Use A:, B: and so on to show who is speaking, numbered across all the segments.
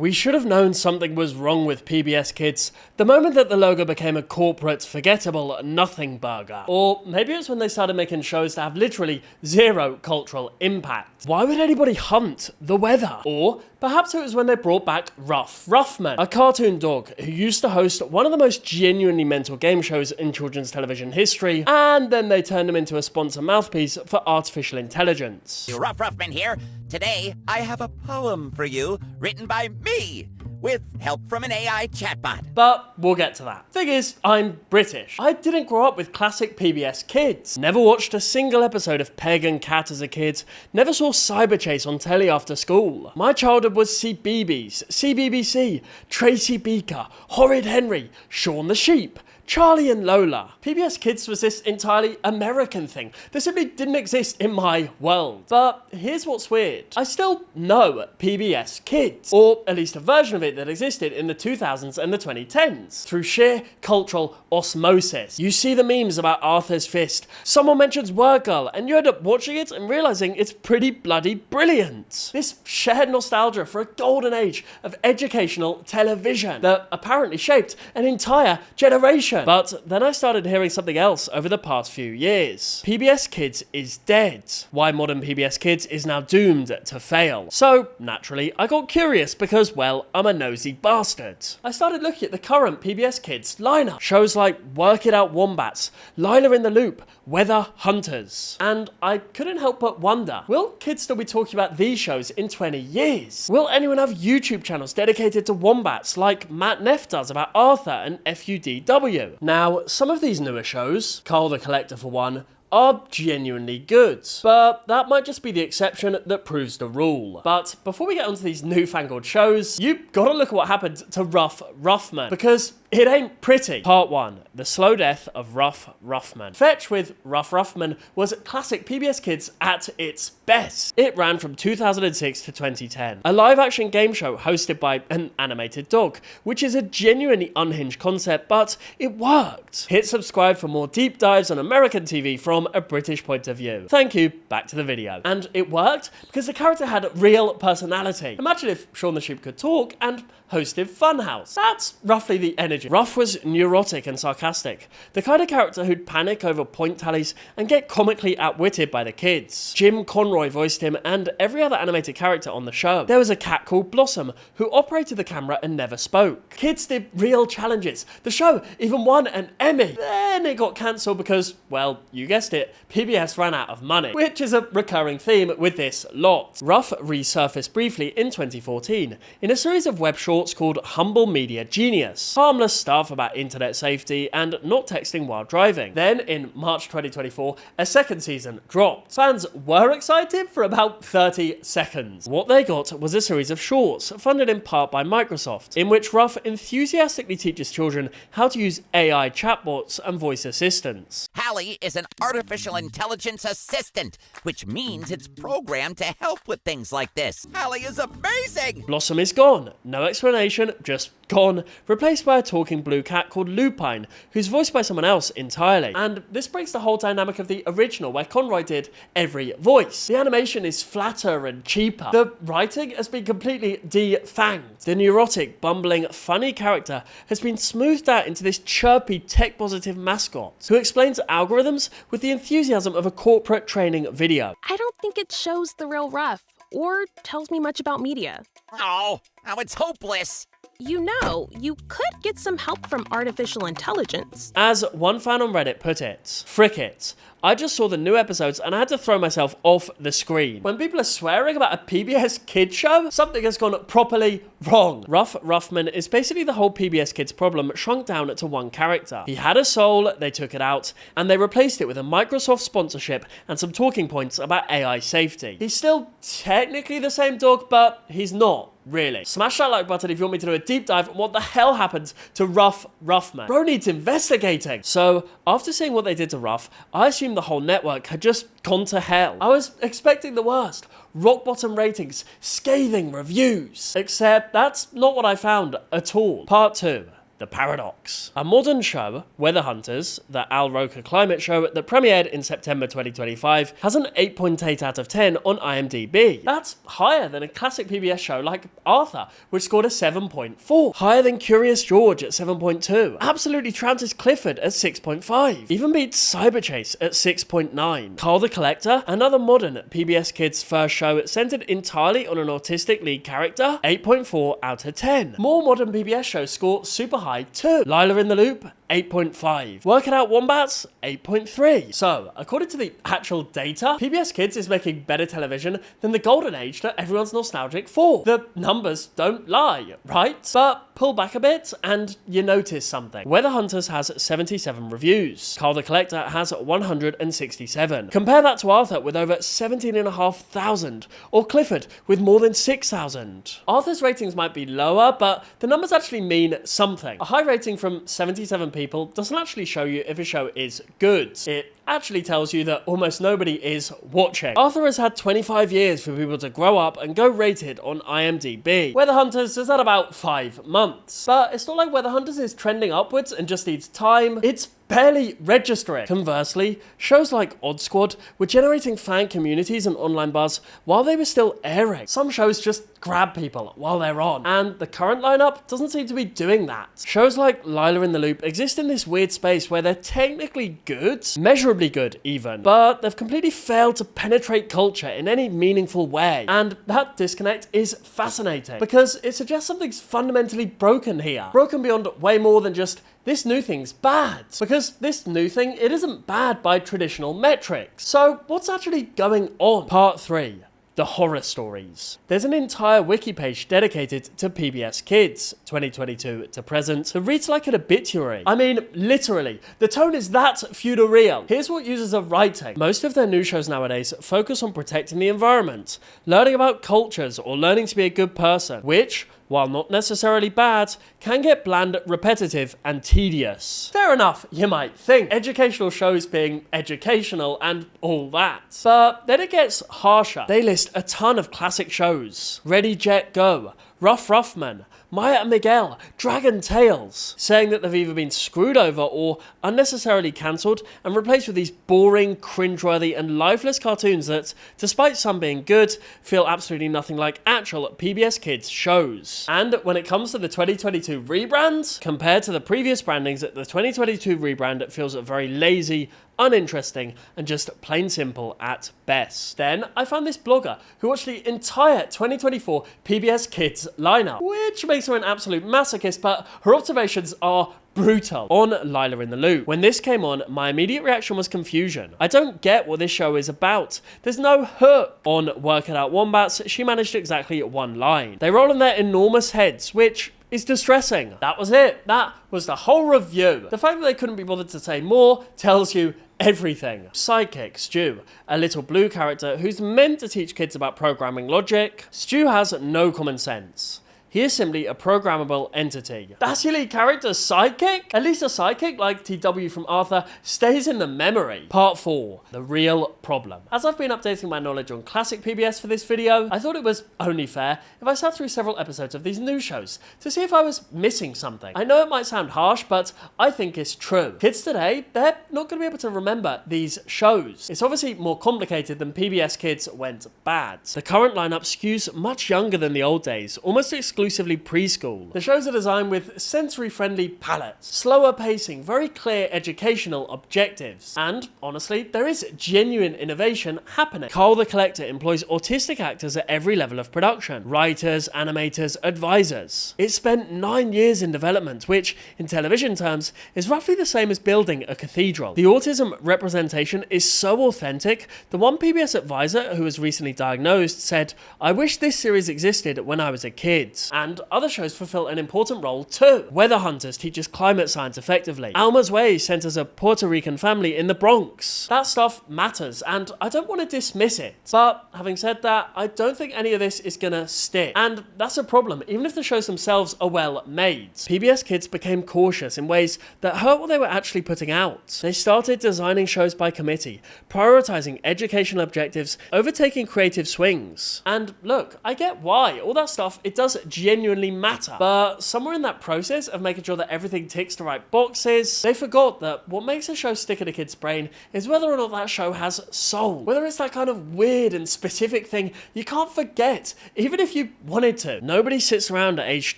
A: We should have known something was wrong with PBS Kids the moment that the logo became a corporate, forgettable nothing burger. Or maybe it's when they started making shows that have literally zero cultural impact. Why would anybody hunt the weather? Or perhaps it was when they brought back Ruffman, a cartoon dog who used to host one of the most genuinely mental game shows in children's television history, and then they turned him into a sponsor mouthpiece for artificial intelligence.
B: Ruffman here. Today, I have a poem for you, written by me, with help from an AI chatbot.
A: But we'll get to that. Thing is, I'm British. I didn't grow up with classic PBS Kids. Never watched a single episode of Peg and Cat as a kid. Never saw Cyber Chase on telly after school. My childhood was CBeebies, CBBC, Tracy Beaker, Horrid Henry, Shaun the Sheep, Charlie and Lola. PBS Kids was this entirely American thing that simply didn't exist in my world. But here's what's weird. I still know PBS Kids, or at least a version of it that existed in the 2000s and the 2010s, through sheer cultural osmosis. You see the memes about Arthur's Fist, someone mentions Word Girl, and you end up watching it and realizing it's pretty bloody brilliant. This shared nostalgia for a golden age of educational television that apparently shaped an entire generation. But then I started hearing something else over the past few years. PBS Kids is dead. Why Modern PBS Kids is now doomed to fail. So, naturally, I got curious because, well, I'm a nosy bastard. I started looking at the current PBS Kids lineup. Shows like Work It Out Wombats, Lila in the Loop, Weather Hunters. And I couldn't help but wonder, will kids still be talking about these shows in 20 years? Will anyone have YouTube channels dedicated to wombats like Matt Neff does about Arthur and FUDW? Now, some of these newer shows, Carl the Collector for one, are genuinely good, but that might just be the exception that proves the rule. But before we get onto these newfangled shows, you've got to look at what happened to Ruffman, because it ain't pretty. Part 1. The slow death of Ruffman. Fetch with Ruffman was classic PBS Kids at its best. It ran from 2006 to 2010. A live-action game show hosted by an animated dog, which is a genuinely unhinged concept, but it worked. Hit subscribe for more deep dives on American TV from a British point of view. Thank you, back to the video. And it worked because the character had real personality. Imagine if Shaun the Sheep could talk and hosted Funhouse. That's roughly the energy. Ruff was neurotic and sarcastic, the kind of character who'd panic over point tallies and get comically outwitted by the kids. Jim Conroy voiced him and every other animated character on the show. There was a cat called Blossom who operated the camera and never spoke. Kids did real challenges. The show even won an Emmy. Then it got cancelled because, well, you guessed it, PBS ran out of money, which is a recurring theme with this lot. Ruff resurfaced briefly in 2014 in a series of web shorts called Humble Media Genius. Harmless stuff about internet safety and not texting while driving. Then, in March 2024, a second season dropped. Fans were excited for about 30 seconds. What they got was a series of shorts, funded in part by Microsoft, in which Ruff enthusiastically teaches children how to use AI chatbots and voice assistants.
B: Hallie is an artificial intelligence assistant, which means it's programmed to help with things like this. Hallie is amazing!
A: Blossom is gone. No explanation, just gone, replaced by a talking blue cat called Lupine, who's voiced by someone else entirely. And this breaks the whole dynamic of the original, where Conroy did every voice. The animation is flatter and cheaper. The writing has been completely defanged. The neurotic, bumbling, funny character has been smoothed out into this chirpy, tech-positive mascot who explains algorithms with the enthusiasm of a corporate training video.
C: I don't think it shows the real Ruff, or tells me much about media.
B: Oh, it's hopeless.
C: You know, you could get some help from artificial intelligence.
A: As one fan on Reddit put it, frick it. I just saw the new episodes and I had to throw myself off the screen. When people are swearing about a PBS Kids show, something has gone properly wrong. Ruffman is basically the whole PBS Kids problem shrunk down to one character. He had a soul, they took it out, and they replaced it with a Microsoft sponsorship and some talking points about AI safety. He's still technically the same dog, but he's not. Really. Smash that like button if you want me to do a deep dive on what the hell happened to Ruffman. Bro needs investigating. So, after seeing what they did to Ruff, I assumed the whole network had just gone to hell. I was expecting the worst. Rock bottom ratings, scathing reviews. Except that's not what I found at all. Part 2. The Paradox. A modern show, Weather Hunters, the Al Roker climate show that premiered in September 2025, has an 8.8 out of 10 on IMDb. That's higher than a classic PBS show like Arthur, which scored a 7.4. Higher than Curious George at 7.2. Absolutely Trounces Clifford at 6.5. Even beats Cyberchase at 6.9. Carl the Collector, another modern PBS Kids first show centered entirely on an autistic lead character, 8.4 out of 10. More modern PBS shows score super high too. Lila in the Loop, 8.5. Work It Out Wombats, 8.3. So, according to the actual data, PBS Kids is making better television than the golden age that everyone's nostalgic for. The numbers don't lie, right? But pull back a bit and you notice something. Weather Hunters has 77 reviews. Carl the Collector has 167. Compare that to Arthur with over 17,500, or Clifford with more than 6,000. Arthur's ratings might be lower, but the numbers actually mean something. A high rating from 77 people doesn't actually show you if a show is good. It actually tells you that almost nobody is watching. Arthur has had 25 years for people to grow up and go rated on IMDb. Weather Hunters is at about 5 months. But it's not like Weather Hunters is trending upwards and just needs time. It's barely registering. Conversely, shows like Odd Squad were generating fan communities and online buzz while they were still airing. Some shows just grab people while they're on, and the current lineup doesn't seem to be doing that. Shows like Lila in the Loop exist in this weird space where they're technically good, measurably good even, but they've completely failed to penetrate culture in any meaningful way. And that disconnect is fascinating because it suggests something's fundamentally broken here. Broken beyond way more than just this new thing's bad. Because this new thing, it isn't bad by traditional metrics. So what's actually going on? Part 3. The horror stories. There's an entire wiki page dedicated to PBS Kids, 2022 to present, that reads like an obituary. I mean, literally. The tone is that feudal. Here's what users are writing. Most of their new shows nowadays focus on protecting the environment, learning about cultures, or learning to be a good person, which, while not necessarily bad, can get bland, repetitive, and tedious. Fair enough, you might think. Educational shows being educational and all that. But then it gets harsher. They list a ton of classic shows. Ready, Jet, Go, Ruffman, Maya and Miguel, Dragon Tales, saying that they've either been screwed over or unnecessarily cancelled and replaced with these boring, cringeworthy and lifeless cartoons that, despite some being good, feel absolutely nothing like actual PBS Kids shows. And when it comes to the 2022 rebrand, compared to the previous brandings, the 2022 rebrand feels very lazy, uninteresting, and just plain simple at best. Then I found this blogger who watched the entire 2024 PBS Kids lineup, which makes her an absolute masochist, but her observations are brutal. On Lila in the Loop. When this came on, my immediate reaction was confusion. I don't get what this show is about. There's no hook. On Work It Out Wombats, she managed exactly one line. They roll on their enormous heads, which is distressing. That was it. That was the whole review. The fact that they couldn't be bothered to say more tells you everything. Sidekick, Stu, a little blue character who's meant to teach kids about programming logic. Stu has no common sense. He is simply a programmable entity. That's your lead character's sidekick? At least a sidekick like TW from Arthur stays in the memory. Part 4. The real problem. As I've been updating my knowledge on classic PBS for this video, I thought it was only fair if I sat through several episodes of these new shows to see if I was missing something. I know it might sound harsh, but I think it's true. Kids today, they're not going to be able to remember these shows. It's obviously more complicated than PBS Kids went bad. The current lineup skews much younger than the old days, almost exclusively preschool. The shows are designed with sensory-friendly palettes, slower pacing, very clear educational objectives, and honestly, there is genuine innovation happening. Carl the Collector employs autistic actors at every level of production, writers, animators, advisors. It spent 9 years in development, which, in television terms, is roughly the same as building a cathedral. The autism representation is so authentic, the one PBS advisor who was recently diagnosed said, "I wish this series existed when I was a kid." And other shows fulfill an important role too. Weather Hunters teaches climate science effectively. Alma's Way centers a Puerto Rican family in the Bronx. That stuff matters, and I don't want to dismiss it. But having said that, I don't think any of this is gonna stick. And that's a problem, even if the shows themselves are well made. PBS Kids became cautious in ways that hurt what they were actually putting out. They started designing shows by committee, prioritizing educational objectives over taking creative swings. And look, I get why. All that stuff, it does genuinely matter. But somewhere in that process of making sure that everything ticks the right boxes, they forgot that what makes a show stick in a kid's brain is whether or not that show has soul. Whether it's that kind of weird and specific thing you can't forget, even if you wanted to. Nobody sits around at age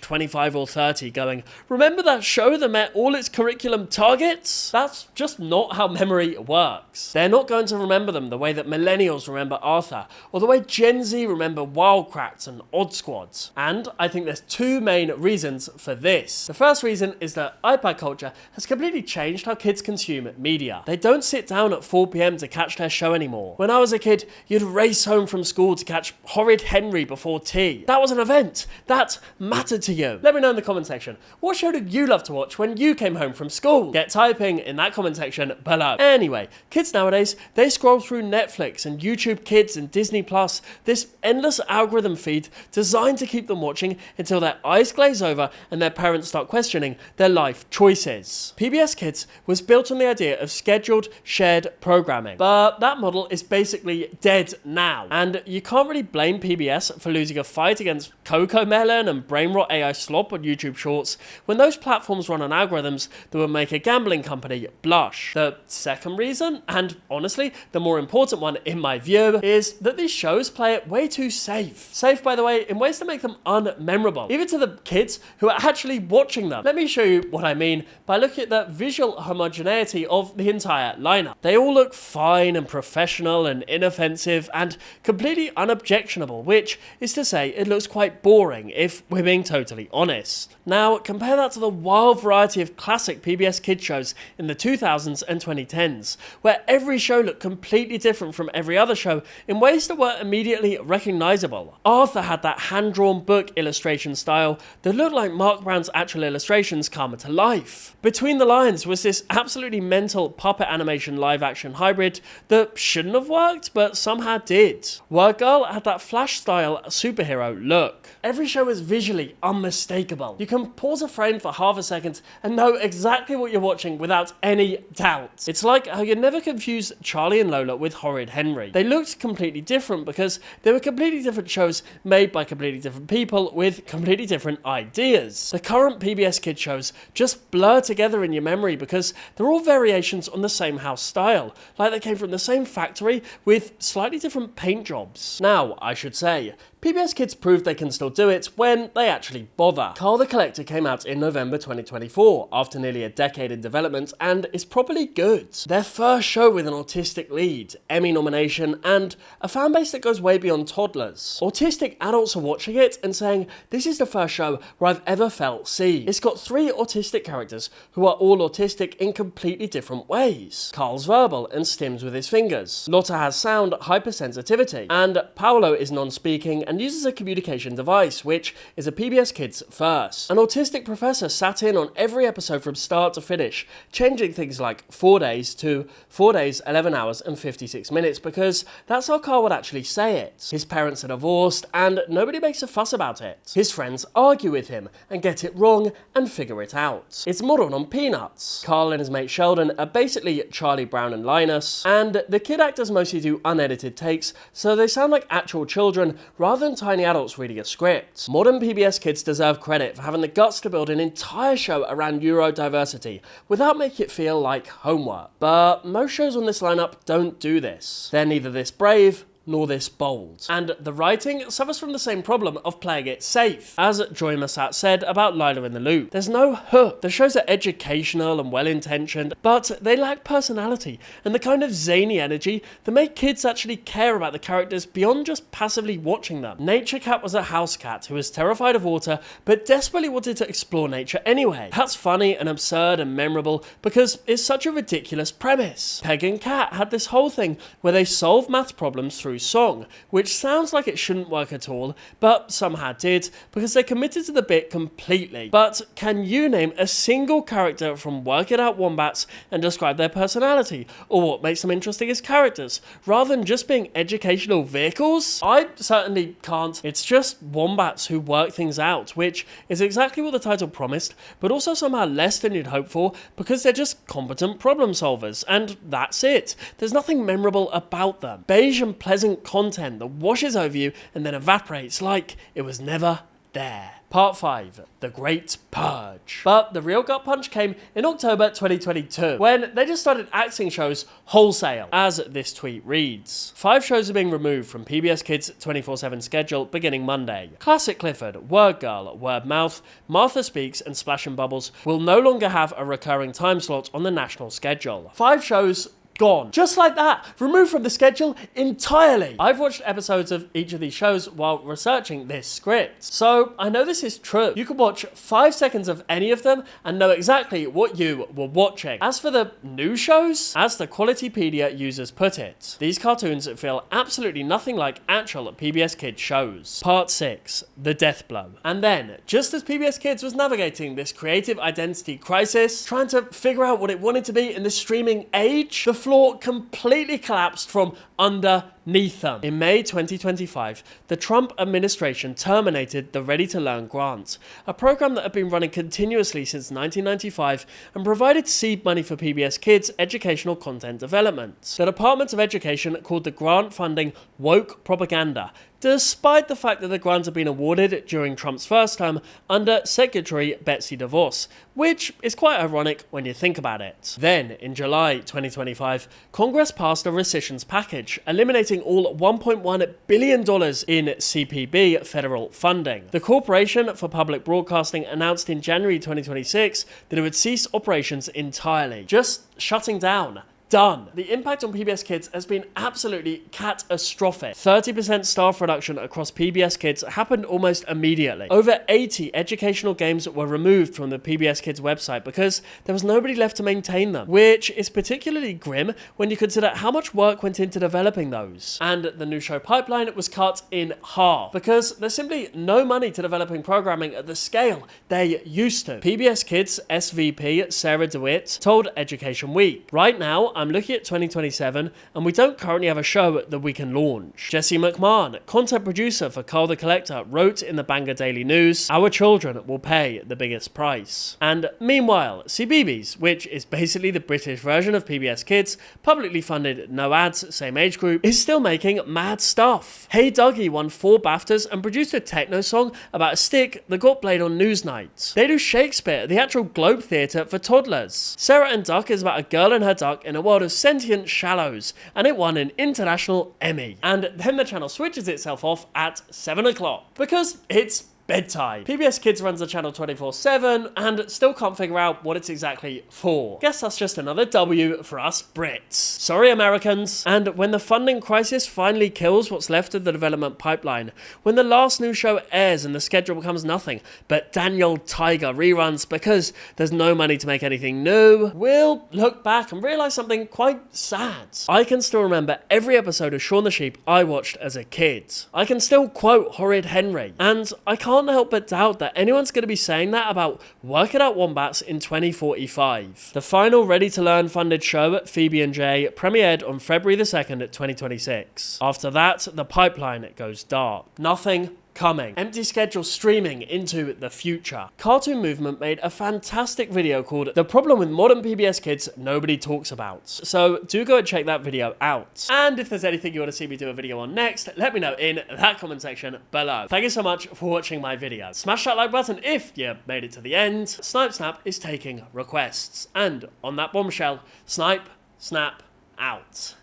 A: 25 or 30 going, remember that show that met all its curriculum targets? That's just not how memory works. They're not going to remember them the way that millennials remember Arthur, or the way Gen Z remember Wild Kratts and Odd Squads. And I think there's two main reasons for this. The first reason is that iPad culture has completely changed how kids consume media. They don't sit down at 4 PM to catch their show anymore. When I was a kid, you'd race home from school to catch Horrid Henry before tea. That was an event. That mattered to you. Let me know in the comment section, what show did you love to watch when you came home from school? Get typing in that comment section below. Anyway, kids nowadays, they scroll through Netflix and YouTube Kids and Disney Plus, this endless algorithm feed designed to keep them watching until their eyes glaze over and their parents start questioning their life choices. PBS Kids was built on the idea of scheduled, shared programming, but that model is basically dead now. And you can't really blame PBS for losing a fight against Cocomelon and Brainrot AI slop on YouTube Shorts when those platforms run on algorithms that would make a gambling company blush. The second reason, and honestly the more important one in my view, is that these shows play it way too safe. Safe, by the way, in ways that make them unmemorable, even to the kids who are actually watching them. Let me show you what I mean by looking at the visual homogeneity of the entire lineup. They all look fine and professional and inoffensive and completely unobjectionable, which is to say it looks quite boring if we're being totally honest. Now, compare that to the wild variety of classic PBS Kids shows in the 2000s and 2010s, where every show looked completely different from every other show in ways that were immediately recognizable. Arthur had that hand-drawn book illustration style that looked like Mark Brown's actual illustrations come to life. Between the Lines was this absolutely mental puppet animation live-action hybrid that shouldn't have worked, but somehow did. Word Girl had that Flash-style superhero look. Every show is visually unmistakable. You can pause a frame for half a second and know exactly what you're watching without any doubt. It's like how you never confuse Charlie and Lola with Horrid Henry. They looked completely different because they were completely different shows made by completely different people with completely different ideas. The current PBS Kids shows just blur together in your memory because they're all variations on the same house style, like they came from the same factory with slightly different paint jobs. Now, I should say, PBS Kids proved they can still do it when they actually bother. Carl the Collector came out in November 2024, after nearly a decade in development, and is properly good. Their first show with an autistic lead, Emmy nomination, and a fanbase that goes way beyond toddlers. Autistic adults are watching it and saying, this is the first show where I've ever felt seen. It's got 3 autistic characters who are all autistic in completely different ways. Carl's verbal and stims with his fingers. Lotta has sound hypersensitivity, and Paolo is non-speaking and uses a communication device, which is a PBS Kids first. An autistic professor sat in on every episode from start to finish, changing things like 4 days to 4 days, 11 hours and 56 minutes, because that's how Carl would actually say it. His parents are divorced, and nobody makes a fuss about it. His friends argue with him and get it wrong and figure it out. It's modeled on Peanuts. Carl and his mate Sheldon are basically Charlie Brown and Linus, and the kid actors mostly do unedited takes, so they sound like actual children rather than tiny adults reading a script. Modern PBS Kids deserve credit for having the guts to build an entire show around neurodiversity without making it feel like homework. But most shows on this lineup don't do this. They're neither this brave nor this bold. And the writing suffers from the same problem of playing it safe. As Joy Massat said about Lila in the Loop, there's no hook. The shows are educational and well-intentioned, but they lack personality and the kind of zany energy that make kids actually care about the characters beyond just passively watching them. Nature Cat was a house cat who was terrified of water, but desperately wanted to explore nature anyway. That's funny and absurd and memorable because it's such a ridiculous premise. Peg and Cat had this whole thing where they solve math problems through song, which sounds like it shouldn't work at all, but somehow did, because they committed to the bit completely. But can you name a single character from Work It Out Wombats and describe their personality, or what makes them interesting as characters, rather than just being educational vehicles? I certainly can't. It's just wombats who work things out, which is exactly what the title promised, but also somehow less than you'd hope for, because they're just competent problem solvers, and that's it. There's nothing memorable about them. Beige and pleasant content that washes over you and then evaporates like it was never there. Part 5, The Great Purge. But the real gut punch came in October 2022, when they just started axing shows wholesale, as this tweet reads. 5 shows are being removed from PBS Kids' 24/7 schedule beginning Monday. Classic Clifford, Word Girl, Word Mouth, Martha Speaks, and Splash and Bubbles will no longer have a recurring time slot on the national schedule. 5 shows gone. Just like that. Removed from the schedule entirely. I've watched episodes of each of these shows while researching this script, so I know this is true. You could watch 5 seconds of any of them and know exactly what you were watching. As for the new shows, as the Qualitypedia users put it, these cartoons feel absolutely nothing like actual PBS Kids shows. Part 6, The Death Blow. And then, just as PBS Kids was navigating this creative identity crisis, trying to figure out what it wanted to be in the streaming age, the floor completely collapsed from underneath them. In May 2025, the Trump administration terminated the Ready to Learn grant, a program that had been running continuously since 1995 and provided seed money for PBS Kids' educational content development. The Department of Education called the grant funding woke propaganda, despite the fact that the grant had been awarded during Trump's first term under Secretary Betsy DeVos, which is quite ironic when you think about it. Then, in July 2025, Congress passed a rescissions package, eliminating all $1.1 billion in CPB federal funding. The Corporation for Public Broadcasting announced in January 2026 that it would cease operations entirely, just shutting down. Done. The impact on PBS Kids has been absolutely catastrophic. 30% staff reduction across PBS Kids happened almost immediately. Over 80 educational games were removed from the PBS Kids website because there was nobody left to maintain them, which is particularly grim when you consider how much work went into developing those. And the new show pipeline was cut in half because there's simply no money to developing programming at the scale they used to. PBS Kids SVP Sarah DeWitt told Education Week, "Right now, I'm looking at 2027 and we don't currently have a show that we can launch." Jesse McMahon, content producer for Carl the Collector, wrote in the Bangor Daily News, "Our children will pay the biggest price." And meanwhile, CBeebies, which is basically the British version of PBS Kids, publicly funded, no ads, same age group, is still making mad stuff. Hey Dougie won 4 BAFTAs and produced a techno song about a stick that got played on Newsnight. They do Shakespeare, the actual Globe Theatre for toddlers. Sarah and Duck is about a girl and her duck in a world of sentient shallows, and it won an international Emmy. And then the channel switches itself off at 7 o'clock because it's bedtime. PBS Kids runs the channel 24/7 and still can't figure out what it's exactly for. Guess that's just another W for us Brits. Sorry, Americans. And when the funding crisis finally kills what's left of the development pipeline, when the last new show airs and the schedule becomes nothing but Daniel Tiger reruns because there's no money to make anything new, we'll look back and realize something quite sad. I can still remember every episode of Shaun the Sheep I watched as a kid. I can still quote Horrid Henry, and I can't help but doubt that anyone's going to be saying that about Work It Out Wombats in 2045. The final Ready to Learn funded show, Phoebe and Jay, premiered on February the 2nd, 2026. After that, the pipeline goes dark. Nothing coming. Empty schedule streaming into the future. Cartoon Movement made a fantastic video called The Problem with Modern PBS Kids Nobody Talks About. So do go and check that video out. And if there's anything you want to see me do a video on next, let me know in that comment section below. Thank you so much for watching my video. Smash that like button if you made it to the end. Snipe Snap is taking requests. And on that bombshell, Snipe Snap out.